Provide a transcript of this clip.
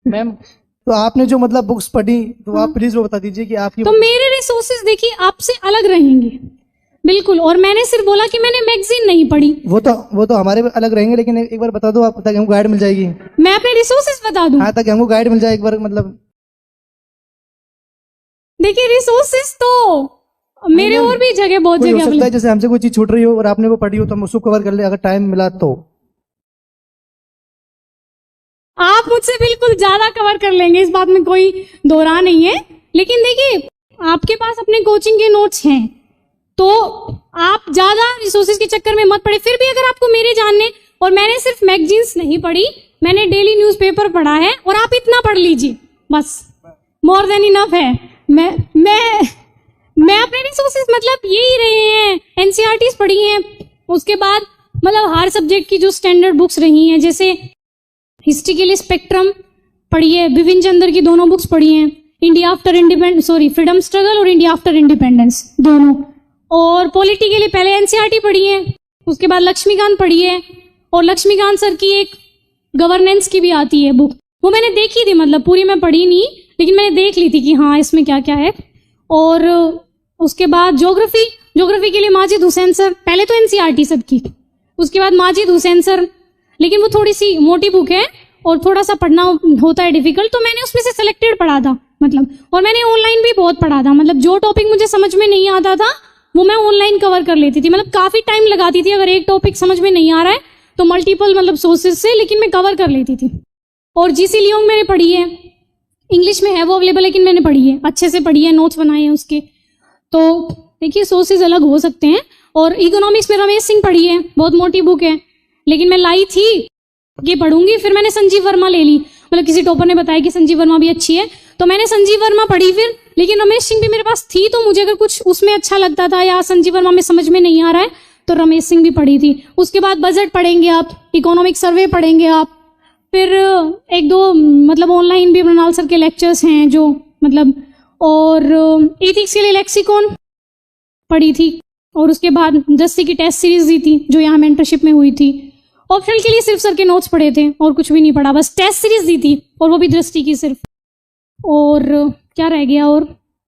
Ma'am तो आपने जो मतलब बुक्स पढ़ी तो आप प्लीज वो बता दीजिए कि आपकी तो मेरे रिसोर्सेज देखिए आपसे अलग रहेंगे बिल्कुल। और मैंने सिर्फ बोला कि मैंने मैगजीन नहीं पढ़ी। वो तो हमारे अलग रहेंगे, लेकिन एक बार बता दो आप, ताकि हमको गाइड मिल जाएगी। मैं अपने रिसोर्सेज बता दूं? हाँ, ताकि हमको गाइड मिल जाए एक बार, मतलब देखिए रिसोर्सेज तो मेरे और भी जगह बहुत कोई हो जगह सकता है जैसे हमसे कोई चीज छूट रही हो और आपने वो पढ़ी हो तो हम उसको कवर कर ले अगर टाइम मिला तो। आप मुझसे बिल्कुल ज्यादा कवर कर लेंगे, इस बात में कोई दो राह नहीं है। लेकिन देखिए आपके पास अपने कोचिंग के नोट्स हैं तो आप ज्यादा रिसोर्सेज के चक्कर में मत पड़े। फिर भी अगर आपको मेरे जानने, और मैंने सिर्फ मैगजीन्स नहीं पढ़ी, मैंने डेली न्यूज़पेपर पढ़ा है, और आप इतना पढ़ लीजिए बस, मोर देन इनफ है। मैं अपने रिसोर्सेज मतलब यही रहे हैं, एनसीईआरटीज पढ़ी हैं, उसके बाद मतलब हर सब्जेक्ट की जो स्टैंडर्ड बुक्स रही हैं, जैसे हिस्ट्री के लिए स्पेक्ट्रम पढ़ी है, बिपिन चंद्र की दोनों बुक्स पढ़ी हैं, इंडिया आफ्टर फ्रीडम स्ट्रगल और इंडिया आफ्टर इंडिपेंडेंस दोनों। और पॉलिटी के लिए पहले एनसीईआरटी पढ़ी है, उसके बाद लक्ष्मीकांत पढ़ी है, और लक्ष्मीकांत सर की एक गवर्नेंस की भी आती है बुक, वो मैंने देखी थी, मतलब पूरी मैं पढ़ी नहीं लेकिन मैंने देख ली थी कि हाँ इसमें क्या क्या है। और उसके बाद ज्योग्राफी के लिए माजिद हुसैन सर, पहले तो एनसीईआरटी सबकी, उसके बाद माजिद हुसैन सर, लेकिन वो थोड़ी सी मोटी बुक है और थोड़ा सा पढ़ना होता है डिफिकल्ट, तो मैंने उसमें से सिलेक्टेड पढ़ा था मतलब। और मैंने ऑनलाइन भी बहुत पढ़ा था, मतलब जो टॉपिक मुझे समझ में नहीं आता था वो मैं ऑनलाइन कवर कर लेती थी, मतलब काफी टाइम लगाती थी। अगर एक टॉपिक समझ में नहीं आ रहा है तो मल्टीपल मतलब सोर्सेज से, लेकिन मैं कवर कर लेती थी। और जीसी लियोंग मैंने पढ़ी है, इंग्लिश में है वो अवेलेबल, लेकिन मैंने पढ़ी है, अच्छे से पढ़ी है, नोट्स बनाए हैं उसके। तो देखिए सोर्सेज अलग हो सकते हैं। और इकोनॉमिक्स में रमेश सिंह पढ़ी है, बहुत मोटी बुक है, लेकिन मैं लाई थी ये पढ़ूंगी, फिर मैंने संजीव वर्मा ले ली, मतलब किसी टॉपर ने बताया कि संजीव वर्मा भी अच्छी है तो मैंने संजीव वर्मा पढ़ी फिर। लेकिन रमेश सिंह भी मेरे पास थी, तो मुझे अगर कुछ उसमें अच्छा लगता था या संजीव वर्मा में समझ में नहीं आ रहा है तो रमेश सिंह भी पढ़ी थी। उसके बाद बजट पढ़ेंगे आप, इकोनॉमिक सर्वे पढ़ेंगे आप, फिर एक दो मतलब ऑनलाइन भी मृणाल सर के लेक्चर्स हैं जो मतलब, और एथिक्स के लिए लेक्सिकॉन पढ़ी थी, और उसके बाद दृष्टि की टेस्ट सीरीज दी थी जो यहाँ मेंटरशिप में हुई थी। ऑप्शनल के लिए सिर्फ सर के नोट्स पढ़े थे और कुछ भी नहीं पढ़ा, बस टेस्ट सीरीज दी थी और वो भी दृष्टि की सिर्फ। और क्या रह गया, और